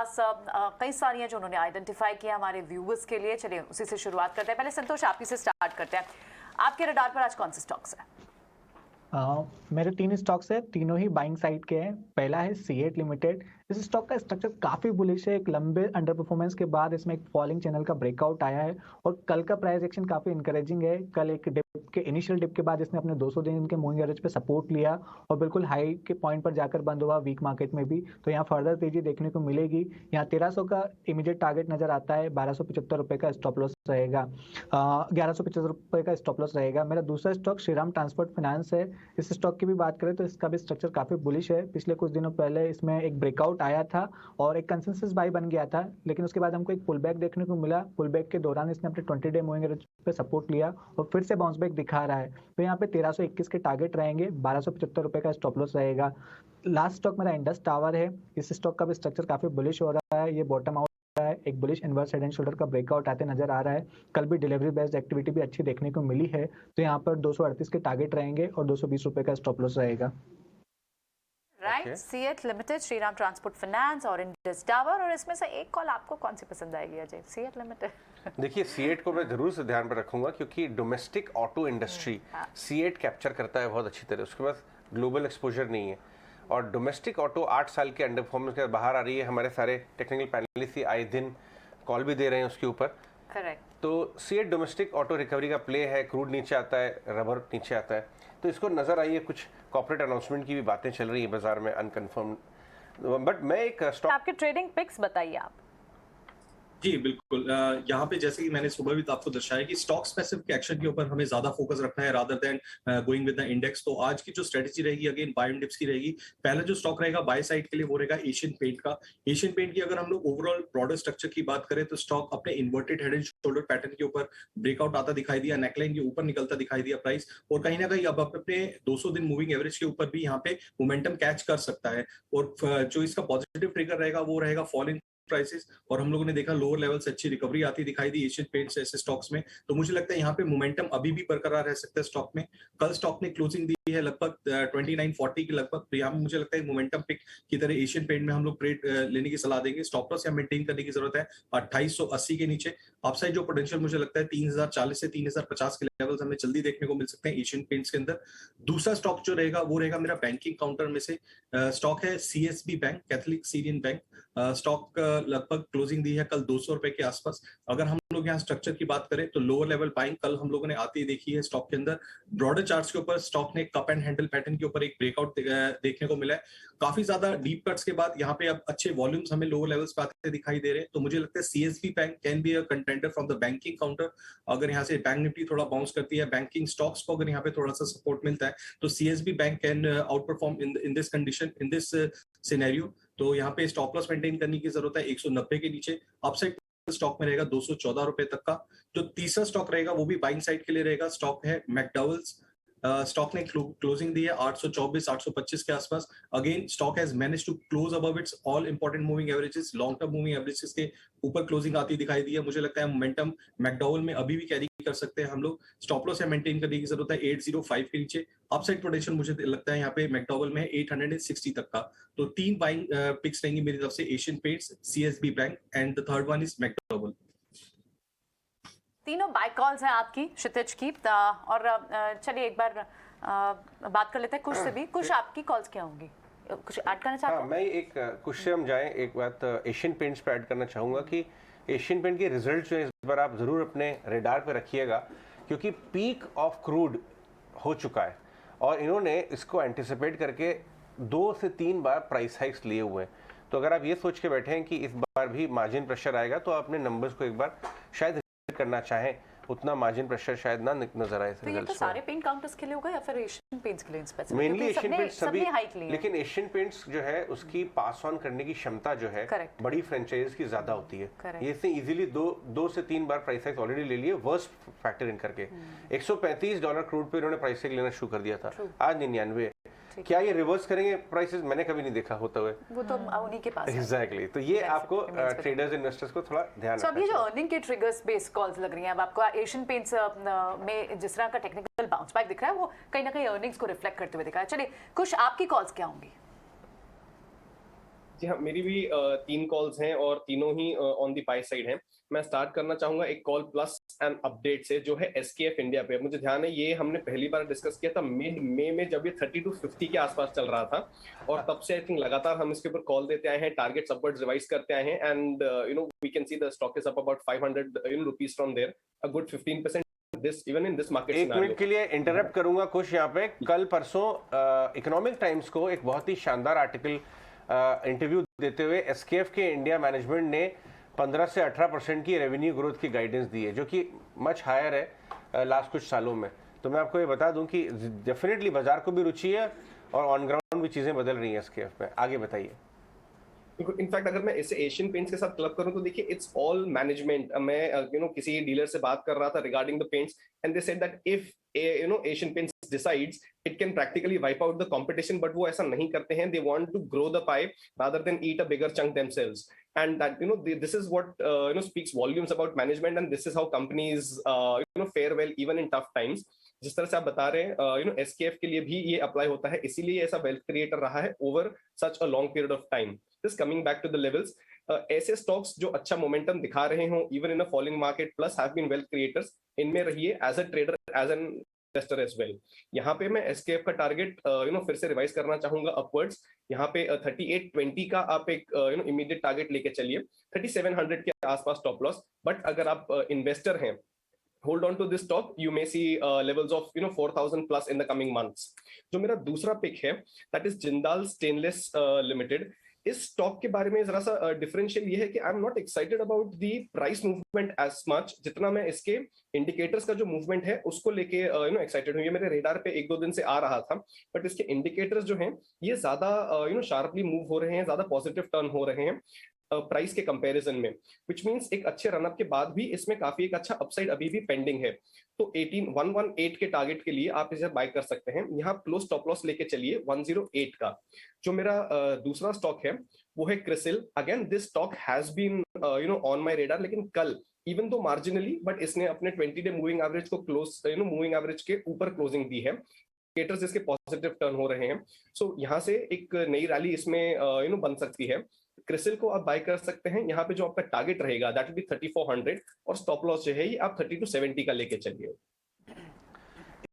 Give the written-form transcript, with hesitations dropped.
कई सारी हैं जो उन्होंने आइडेंटिफाई किया हमारे व्यूवर्स के लिए। चलिए उसी से शुरुआत करते हैं। पहले संतोष आप ही से स्टार्ट करते हैं। आपके रडार पर आज कौन से स्टॉक्स हैं? मेरे 3 स्टॉक्स है, तीनों ही बाइंग साइड के हैं। पहला है सीएट लिमिटेड। इस स्टॉक का स्ट्रक्चर काफी बुलिश है। एक लंबे अंडर परफॉर्मेंस के बाद इसमें एक फॉलिंग चैनल का ब्रेकआउट आया है और कल का प्राइस एक्शन काफी इंकरेजिंग है। कल एक डिप के इनिशियल डिप के बाद इसने अपने 200 दिन के मूविंग एवरेज पे सपोर्ट लिया और बिल्कुल हाई के पॉइंट पर जाकर बंद हुआ वीक मार्केट में भी। तो यहाँ फर्दर तेजी देखने को मिलेगी। यहाँ 1300 का इमीडिएट टारगेट नजर आता है। 1275 रुपए का स्टॉप लॉस रहेगा। 1175 रुपए का स्टॉप लॉस रहेगा। मेरा दूसरा स्टॉक श्रीराम ट्रांसपोर्ट फाइनेंस है। इस स्टॉक की भी बात करें तो इसका भी स्ट्रक्चर काफी बुलिश है। पिछले कुछ दिनों पहले इसमें एक ब्रेकआउट आया था और एक कंसेंसस बाई बन गया था, लेकिन उसके बाद हमको एक पुल बैक देखने को मिला। पुल बैक के दौरान इसने अपने 20 डे मूविंग एवरेज पे सपोर्ट लिया और फिर से बाउंस बैक दिखा रहा है। तो यहाँ पे 1321 के टारगेट रहेंगे। 1275 रुपए का स्टॉप लॉस रहेगा। लास्ट स्टॉक मेरा इंडस टावर है। इस स्टॉक का भी स्ट्रक्चर काफी बुलिश हो रहा है। ये बॉटम आउट है, एक bullish inverse head and shoulder का ब्रेकआउट आते नजर आ रहा है। कल भी डिलीवरी बेस्ड एक्टिविटी भी अच्छी देखने को मिली है। तो यहाँ पर 238 के टारगेट रहेंगे और 220 रुपए का स्टॉप लॉस रहेगा। Right, CEAT limited, Shriram transport finance और इंडस टावर। और इसमें से एक कॉल आपको कौन सी पसंद आएगी अजय? सीएट लिमिटेड। देखिए, सीएट को मैं जरूर से ध्यान पर रखूंगा क्योंकि domestic auto industry CEAT capture करता है बहुत अच्छी तरह। उसके पास ग्लोबल एक्सपोजर नहीं है और डोमेस्टिक ऑटो 8 साल के अंडर परफॉर्मेंस के बाहर आ रही है। हमारे सारे टेक्निकल पैनलिस्ट ही आए दिन कॉल भी दे रहे हैं उसके ऊपर। करेक्ट। तो सीएट डोमेस्टिक ऑटो रिकवरी का प्ले है। क्रूड नीचे आता है, रबर नीचे आता है, तो इसको नजर आई है। कुछ कॉर्पोरेट अनाउंसमेंट की भी बातें चल रही है बाजार में अनकन्फर्म। बट मैं एक स्टॉक, आपके ट्रेडिंग पिक्स बताइए आप। जी बिल्कुल। यहाँ पे जैसे कि मैंने सुबह भी तो आपको दर्शाया कि स्टॉक स्पेसिफिक एक्शन के ऊपर हमें ज्यादा फोकस रखना है rather than going with the index. तो आज की जो स्ट्रेटेजी रहेगी अगेन बाय एंड डिप्स की रहेगी। पहला जो स्टॉक रहेगा बाय साइड के लिए वो रहेगा एशियन पेंट का। एशियन पेंट की अगर हम लोग ओवरऑल ब्रॉडर स्ट्रक्चर की बात करें तो स्टॉक अपने inverted head and shoulder pattern के ऊपर ब्रेकआउट आता दिखाई दिया, नेकलाइन के ऊपर निकलता दिखाई दिया प्राइस, और कहीं ना कहीं अब अपने 200 दिन मूविंग एवरेज के ऊपर भी यहाँ पे मोमेंटम कैच कर सकता है। और जो इसका पॉजिटिव ट्रिगर रहेगा वो रहेगा फॉल इन प्राइसेस। और हम लोगों ने देखा लोअर लेवल से अच्छी रिकवरी आती दिखाई दी एशियन पेंट्स ऐसे स्टॉक्स में। तो मुझे लगता है यहाँ पे मोमेंटम अभी भी बरकरार रह सकता है स्टॉक में। कल स्टॉक ने क्लोजिंग दी है लगभग 2940 के लगभग। तो यहाँ पे मुझे लगता है मोमेंटम पिक की तरह एशियन पेंट में हम लोग ट्रेड लेने की सलाह देंगे। स्टॉप लॉस यहाँ मेंटेन करने की जरूरत है 2880 के नीचे। अपसाइड जो पोटेंशियल मुझे लगता है 3040 से 3050 के लेवल्स हमें जल्दी देखने को मिल सकते हैं एशियन पेंट्स के अंदर। दूसरा स्टॉक जो रहेगा वो रहेगा मेरा बैंकिंग काउंटर में से स्टॉक है CSB bank, Catholic Syrian bank. Stock लगभग क्लोजिंग दी है कल 200 रुपए के आसपास। अगर हम लोग यहाँ स्ट्रक्चर की बात करें तो लोअर लेवल बाइंग कल हम लोगों ने आती देखी है स्टॉक के अंदर। ब्रॉडर चार्ट्स के ऊपर स्टॉक ने कप एंड हैंडल पैटर्न के ऊपर एक ब्रेकआउट देखने को मिला है। काफी ज्यादा डीप कट्स के बाद यहाँ पे अब अच्छे वॉल्यूम्स हमें लोअर लेवल्स पे आते दिखाई दे रहे हैं। तो मुझे लगता है CSB bank can be a contender from the banking counter. अगर यहाँ से बैंक निफ्टी थोड़ा बाउंस करती है, बैंकिंग स्टॉक्स को अगर यहाँ पे थोड़ा सा सपोर्ट मिलता है तो CSB bank can out perform in this condition, in this scenario. तो यहाँ पे स्टॉप लॉस मेंटेन करने की जरूरत है 190 के नीचे। अपसाइड स्टॉक में रहेगा 214 रुपए तक का। जो तीसरा स्टॉक रहेगा वो भी बाइंग साइड के लिए रहेगा। स्टॉक है मैकडॉवेल्स। स्टॉक ने क्लोजिंग दी है 824 825 के आसपास। Again stock has managed to close above its all important moving averages, long term moving averages के ऊपर क्लोजिंग आती दिखाई दी है। मुझे लगता है मोमेंटम मैकडॉवेल में अभी भी कैरी कर सकते हैं हम लोग। स्टॉप लॉस मेंटेन करने की जरूरत है 805 के नीचे। अपसाइड पोटेंशियल मुझे लगता है यहाँ पे मैकडॉवेल में 860 तक का। तो 3 बाइंग पिक्स रहेंगी मेरी तरफ से, Asian paints, CSB bank and the third one is McDowell. तीनों बाय कॉल्स हैं आपकी, क्षितिज की। और चलिए एक बार बात कर लेते हैं कुछ से भी। कुछ आपकी कॉल्स क्या होंगी? कुछ ऐड करना चाहते हैं? हाँ, मैं एक कुछ से हम जाएं, एक बात एशियन पेंट्स पे ऐड करना चाहूँगा कि एशियन पेंट के रिजल्ट जो है इस बार आप ज़रूर अपने रेडार पे रखिएगा क्योंकि पीक ऑफ क्रूड हो चुका है और इन्होंने इसको एंटिसिपेट करके 2 से 3 बार प्राइस हाइक्स लिए हुए हैं। तो अगर आप ये सोच के बैठे हैं कि इस बार भी मार्जिन प्रेशर आएगा तो आप अपने नंबर्स को एक बार शायद करना चाहें, उतना मार्जिन प्रेशर शायद ना नजर आए। तो ये तो सारे पेंट काउंटर्स के लिए होगा या फिर एशियन पेंट्स के लिए स्पेसिफिक? मेनली एशियन पेंट्स सभी, लेकिन एशियन पेंट्स जो है उसकी पास ऑन करने की क्षमता जो है बड़ी फ्रेंचाइजीज की ज्यादा होती है। ये इसने इजीली 2 से 3 बार प्राइस हाइक ऑलरेडी ले लिए वर्स्ट फैक्टर इन करके। $135 क्रूड पे इन्होंने प्राइस हाइक लेना शुरू कर दिया था, आज 99। क्या ये रिवर्स करेंगे प्राइसेस? मैंने कभी नहीं देखा होता हुए। वो तो उन्हीं के पास है। एग्जैक्टली। तो ये आपको ट्रेडर्स इन्वेस्टर्स को थोड़ा ध्यान रखना। अब ये जो अर्निंग के ट्रिगर्स बेस्ड कॉल्स लग रही हैं, अब आपको एशियन पेंट्स में जिस तरह का टेक्निकल बाउंस बैक दिख रहा है वो कहीं ना कहीं अर्निंग्स को रिफ्लेक्ट करते हुए दिखा है। चलिए कुछ आपकी कॉल्स क्या होंगी? जी हाँ, मेरी भी 3 कॉल्स हैं और तीनों ही ऑन द बाय साइड हैं। मैं स्टार्ट करना चाहूँगा एक कॉल प्लस एंड अपडेट से जो है एसकेएफ इंडिया पे। मुझे ध्यान है ये हमने पहली बार डिस्कस किया था मिड मई में जब ये 30 टू 50 के आसपास चल रहा था और तब से आई थिंक लगातार हम इसके ऊपर कॉल देते आए हैं, टारगेट्स अपवर्ड्स रिवाइज करते आए हैं and we can see the stock is up about 500 rupees from there, a good 15% this even in this market एक सिनेरियो। मिनट के लिए इंटरप्ट करूंगा कुछ यहाँ पे। कल परसों इकोनॉमिक टाइम्स को एक बहुत ही शानदार आर्टिकल इंटरव्यू देते हुए एसकेएफ के इंडिया मैनेजमेंट ने 15 से 18% की रेवेन्यू ग्रोथ की गाइडेंस दी है, जो कि मच हायर है लास्ट कुछ सालों में। तो मैं आपको ये बता दूं कि डेफिनेटली बाजार को भी रुचि है और ऑन ग्राउंड भी चीजें बदल रही हैं एसकेएफ में। आगे बताइए। इनफैक्ट अगर मैं इसे एशियन पेंट्स के साथ क्लब करूं तो देखिए इट्स ऑल मैनेजमेंट। मैं किसी डीलर से बात कर रहा था regarding the paints and they said that if Asian Paints decides it can practically wipe out the competition, but वो ऐसा नहीं करते हैं। They want to grow the pie rather than eat a bigger chunk themselves and that this is what speaks volumes about management and this is how companies fare well even in tough times. जिस तरह से आप बता रहे हैं SKF के लिए भी ये अप्लाई होता है, इसीलिए ऐसा वेल्थ क्रिएटर रहा है over such a long period of time. Just coming back to the levels, ऐसे स्टॉक्स जो अच्छा मोमेंटम दिखा रहे हो even in a falling market plus have been wealth creators, इनमें रहिए as a trader as an investor as well. यहाँ पे मैं एसकेएफ का टारगेट फिर से रिवाइज करना चाहूंगा अपवर्ड्स। यहाँ पे 3820 का आप एक इमीडिएट टारगेट लेके चलिए, 3700 के आसपास टॉप लॉस। बट अगर आप इन्वेस्टर हैं, hold on to this stock, you may see levels of 4000 plus in the coming months। जो मेरा दूसरा पिक है that is Jindal Stainless Limited. इस स्टॉक के बारे में जरा सा डिफरेंशियल ये है कि I am not excited about the price movement as much जितना मैं इसके इंडिकेटर्स का जो मूवमेंट है उसको लेके एक्साइटेड हूँ। ये मेरे रेडार पे 1-2 दिन से आ रहा था, बट इसके इंडिकेटर्स जो हैं ये ज्यादा शार्पली मूव हो रहे हैं, ज्यादा पॉजिटिव टर्न हो रहे हैं प्राइस के कंपैरिजन में, विच मींस एक अच्छे रनअप के बाद भी इसमें काफी एक अच्छा अपसाइड अभी भी पेंडिंग है। तो 18118 के टारगेट के लिए आप इसे बाय कर सकते हैं। यहाँ क्लोज स्टॉप लॉस लेके चलिए 108 का। जो मेरा दूसरा स्टॉक है वो है CRISIL. Again this stock has been on my radar, लेकिन कल इवन दो मार्जिनली बट इसने अपने 20 डे मूविंग एवरेज को क्लोज मूविंग एवरेज के ऊपर क्लोजिंग दी है, इंडिकेटर्स इसके पॉजिटिव टर्न हो रहे हैं। सो यहाँ से एक नई रैली इसमें बन सकती है। क्रिसिल को आप बाय कर सकते हैं। यहाँ पे जो आपका टारगेट रहेगा दैट विल बी 3400 और स्टॉप लॉस जो है ये आप 30 to 70 का लेके चलिए।